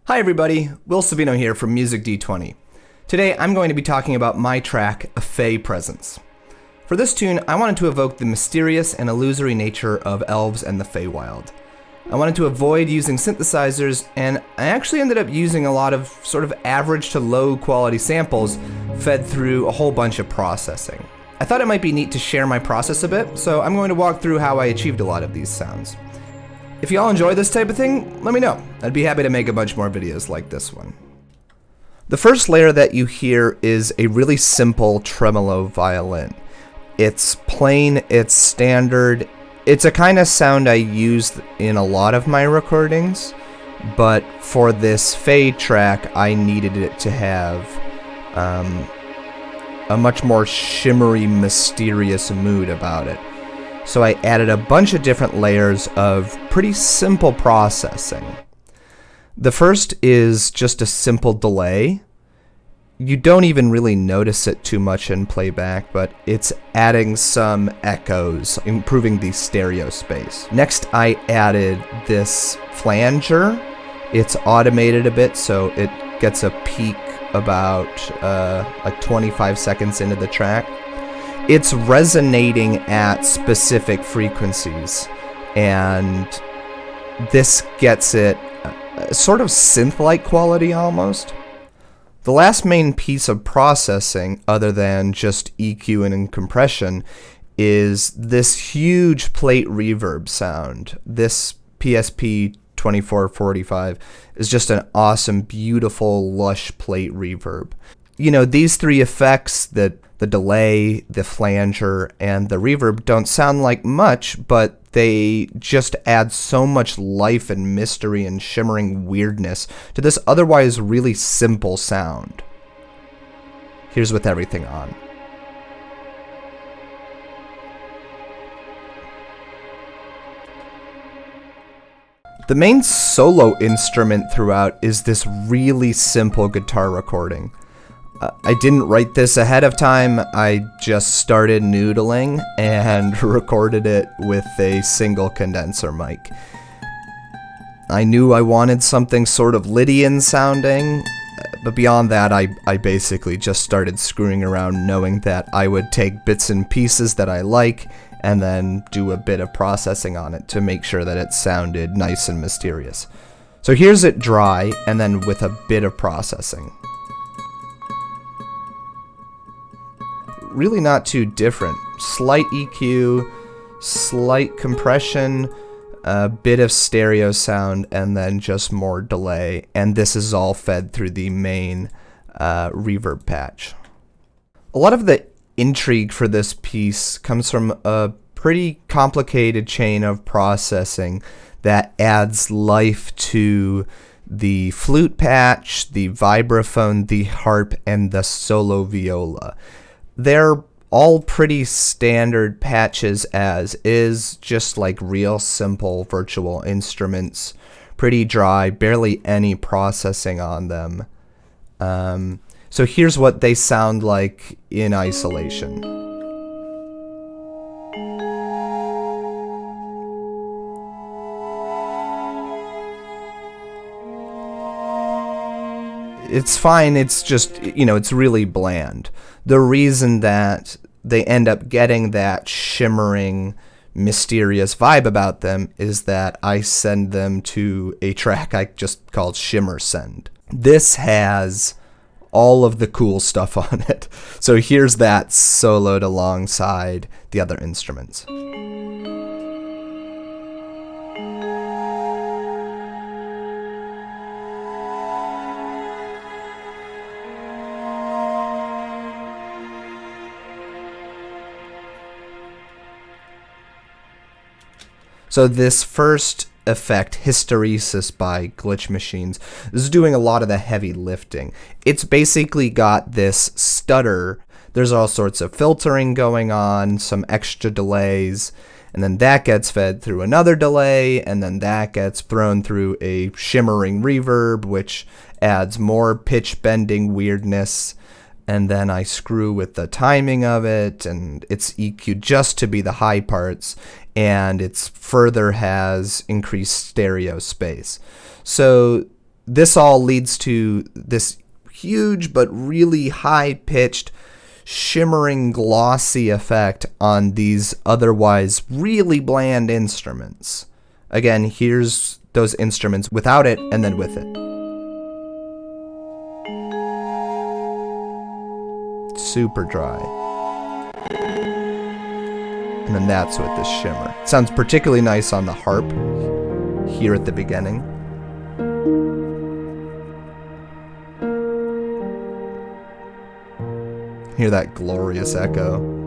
Hi everybody, Will Savino here from Music D20. Today I'm going to be talking about my track, A Fey Presence. For this tune, I wanted to evoke the mysterious and illusory nature of elves and the Feywild. I wanted to avoid using synthesizers, and I actually ended up using a lot of sort of average to low quality samples fed through a whole bunch of processing. I thought it might be neat to share my process a bit, so I'm going to walk through how I achieved a lot of these sounds. If y'all enjoy this type of thing, let me know. I'd be happy to make a bunch more videos like this one. The first layer that you hear is a really simple tremolo violin. It's plain, it's standard, it's a kind of sound I use in a lot of my recordings, but for this Fey track I needed it to have a much more shimmery, mysterious mood about it. So I added a bunch of different layers of pretty simple processing. The first is just a simple delay. You don't even really notice it too much in playback, but it's adding some echoes, improving the stereo space. Next, I added this flanger. It's automated a bit, so it gets a peak about like 25 seconds into the track. It's resonating at specific frequencies, and this gets it sort of synth-like quality almost. The last main piece of processing, other than just EQ and compression, is this huge plate reverb sound. This PSP 2445 is just an awesome, beautiful, lush plate reverb. You know, these three effects, the delay, the flanger, and the reverb don't sound like much, but they just add so much life and mystery and shimmering weirdness to this otherwise really simple sound. Here's with everything on. The main solo instrument throughout is this really simple guitar recording. I didn't write this ahead of time, I just started noodling and recorded it with a single condenser mic. I knew I wanted something sort of Lydian sounding, but beyond that I basically just started screwing around, knowing that I would take bits and pieces that I like and then do a bit of processing on it to make sure that it sounded nice and mysterious. So here's it dry, and then with a bit of processing. Really not too different. Slight EQ, slight compression, a bit of stereo sound, and then just more delay. And this is all fed through the main reverb patch. A lot of the intrigue for this piece comes from a pretty complicated chain of processing that adds life to the flute patch, the vibraphone, the harp, and the solo viola. They're all pretty standard patches as is, just like real simple virtual instruments, pretty dry, barely any processing on them. So here's what they sound like in isolation. It's fine, it's just, you know, it's really bland. The reason that they end up getting that shimmering, mysterious vibe about them is that I send them to a track I just called Shimmer Send. This has all of the cool stuff on it. So here's that soloed alongside the other instruments. So this first effect, Hysteresis by Glitch Machines, is doing a lot of the heavy lifting. It's basically got this stutter. There's all sorts of filtering going on, some extra delays, and then that gets fed through another delay, and then that gets thrown through a shimmering reverb, which adds more pitch bending weirdness. And then I screw with the timing of it, and it's EQ'd just to be the high parts, and it's further has increased stereo space. So this all leads to this huge but really high-pitched, shimmering, glossy effect on these otherwise really bland instruments. Again, here's those instruments without it and then with it. Super dry. And then that's with the shimmer. It sounds particularly nice on the harp here at the beginning. Hear that glorious echo.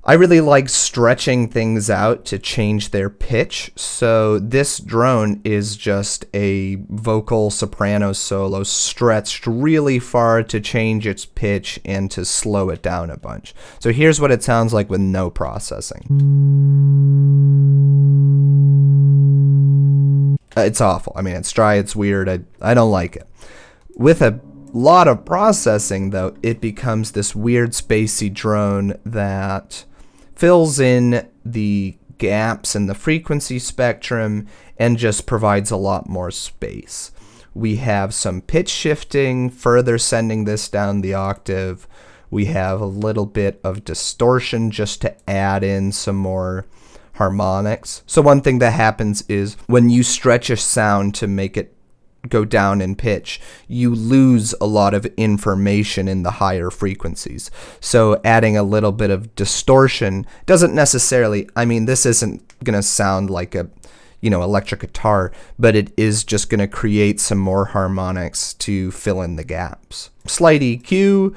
I really like stretching things out to change their pitch, so this drone is just a vocal soprano solo stretched really far to change its pitch and to slow it down a bunch. So here's what it sounds like with no processing. It's awful. I mean, it's dry, it's weird, I don't like it. With a lot of processing, though, it becomes this weird spacey drone that fills in the gaps in the frequency spectrum and just provides a lot more space. We have some pitch shifting, further sending this down the octave. We have a little bit of distortion just to add in some more harmonics. So one thing that happens is when you stretch a sound to make it go down in pitch, you lose a lot of information in the higher frequencies. So adding a little bit of distortion doesn't necessarily, I mean, this isn't going to sound like a, electric guitar, but it is just going to create some more harmonics to fill in the gaps. Slight EQ,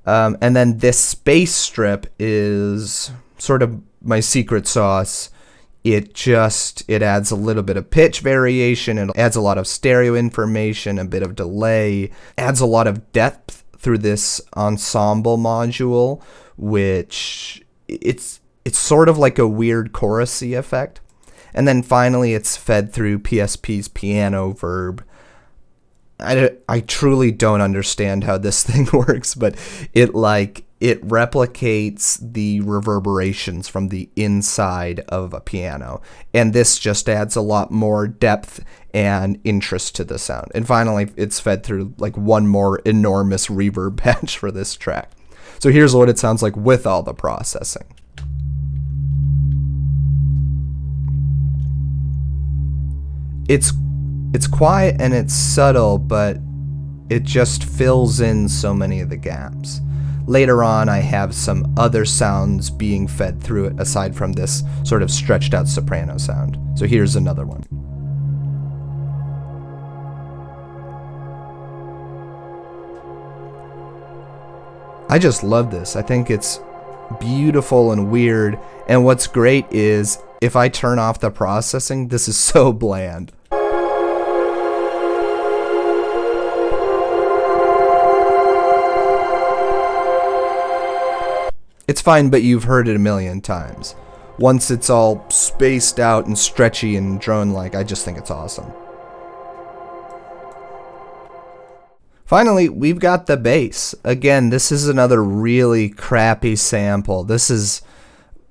and then this space strip is sort of my secret sauce. It adds a little bit of pitch variation, it adds a lot of stereo information, a bit of delay, adds a lot of depth through this ensemble module, which it's sort of like a weird chorusy effect. And then finally it's fed through PSP's piano verb. I truly don't understand how this thing works, but it replicates the reverberations from the inside of a piano. And this just adds a lot more depth and interest to the sound. And finally, it's fed through like one more enormous reverb patch for this track. So here's what it sounds like with all the processing. It's quiet and it's subtle, but it just fills in so many of the gaps. Later on, I have some other sounds being fed through it aside from this sort of stretched out soprano sound. So here's another one. I just love this. I think it's beautiful and weird. And what's great is if I turn off the processing, this is so bland. It's fine, but you've heard it a million times. Once it's all spaced out and stretchy and drone-like, I just think it's awesome. Finally, we've got the bass. Again, this is another really crappy sample. This is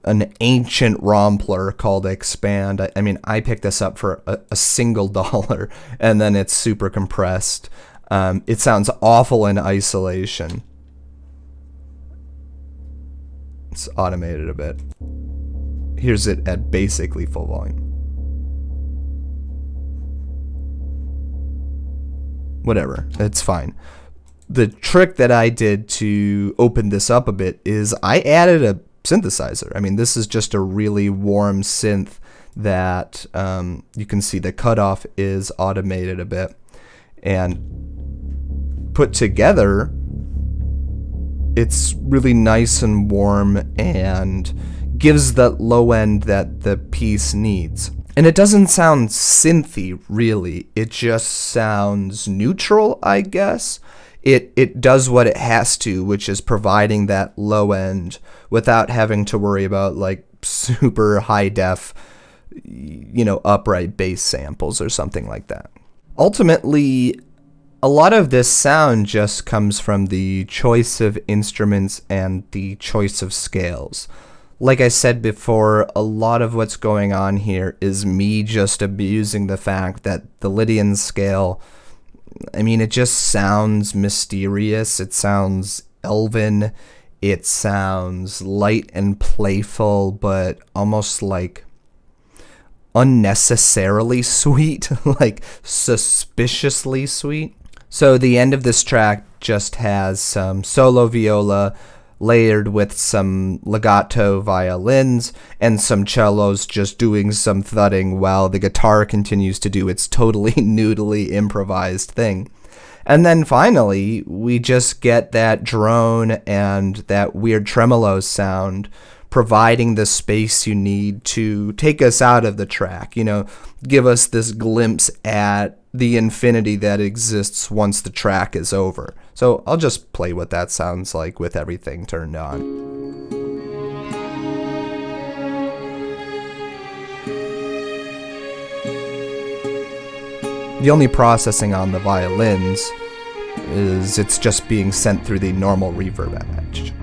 an ancient Rompler called Expand. I mean, I picked this up for a single $1, and then it's super compressed. It sounds awful in isolation. It's automated a bit. Here's it at basically full volume. Whatever, it's fine. The trick that I did to open this up a bit is I added a synthesizer. I mean, this is just a really warm synth that you can see the cutoff is automated a bit. And put together, it's really nice and warm and gives that low end that the piece needs. And it doesn't sound synthy, really. It just sounds neutral, I guess. It does what it has to, which is providing that low end without having to worry about like super high def, upright bass samples or something like that. Ultimately, a lot of this sound just comes from the choice of instruments and the choice of scales. Like I said before, a lot of what's going on here is me just abusing the fact that the Lydian scale, I mean, it just sounds mysterious. It sounds elven. It sounds light and playful, but almost like unnecessarily sweet, like suspiciously sweet. So the end of this track just has some solo viola layered with some legato violins and some cellos just doing some thudding while the guitar continues to do its totally noodly improvised thing. And then finally, we just get that drone and that weird tremolo sound, providing the space you need to take us out of the track, give us this glimpse at the infinity that exists once the track is over. So I'll just play what that sounds like with everything turned on. The only processing on the violins is it's just being sent through the normal reverb edge.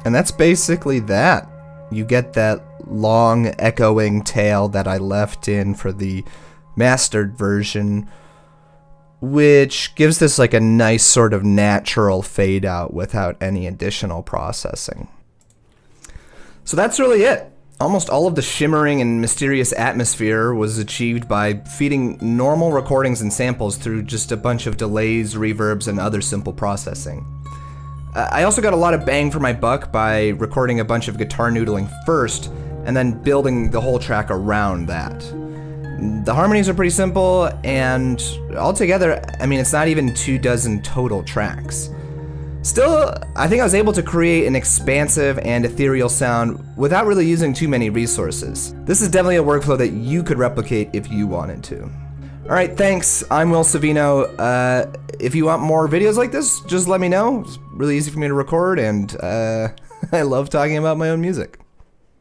And that's basically that. You get that long echoing tail that I left in for the mastered version, which gives this like a nice sort of natural fade out without any additional processing. So that's really it. Almost all of the shimmering and mysterious atmosphere was achieved by feeding normal recordings and samples through just a bunch of delays, reverbs, and other simple processing. I also got a lot of bang for my buck by recording a bunch of guitar noodling first, and then building the whole track around that. The harmonies are pretty simple, and altogether, I mean, it's not even 24 total tracks. Still, I think I was able to create an expansive and ethereal sound without really using too many resources. This is definitely a workflow that you could replicate if you wanted to. Alright, thanks. I'm Will Savino. If you want more videos like this, just let me know. It's really easy for me to record, and I love talking about my own music.